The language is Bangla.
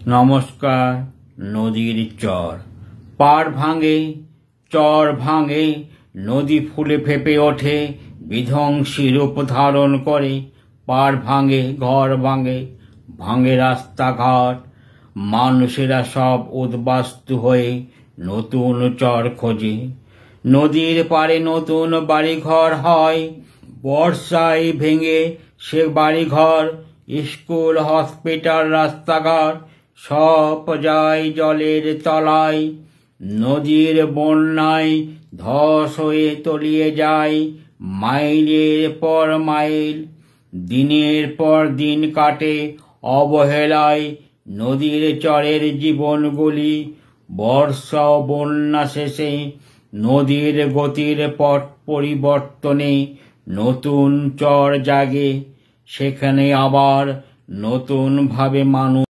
নমস্কার। নদীর চর পাড় ভাঙে, চর ভাঙে, নদী ফুলে ফেপে ওঠে, বিধ্বংসী রূপ ধারণ করে। পাড় ভাঙে, ঘর ভাঙে, ভাঙে রাস্তাঘাট, মানুষেরা সব উদ্বাস্তু হয়ে নতুন চর খোঁজে। নদীর পাড়ে নতুন বাড়িঘর হয়, বর্ষায় ভেঙে সে বাড়িঘর। স্কুল, হসপিটাল, রাস্তাঘাট সব যায় জলের তলায়। নদীর বন্যায় ধস হয়ে তলিয়ে যায় মাইলের পর মাইল। দিনের পর দিন কাটে অবহেলায় নদীর চরের জীবনগুলি। বর্ষা ও বন্যা শেষে নদীর গতির পট পরিবর্তনে নতুন চর জাগে। সেখানে আবার নতুন ভাবে মানুষ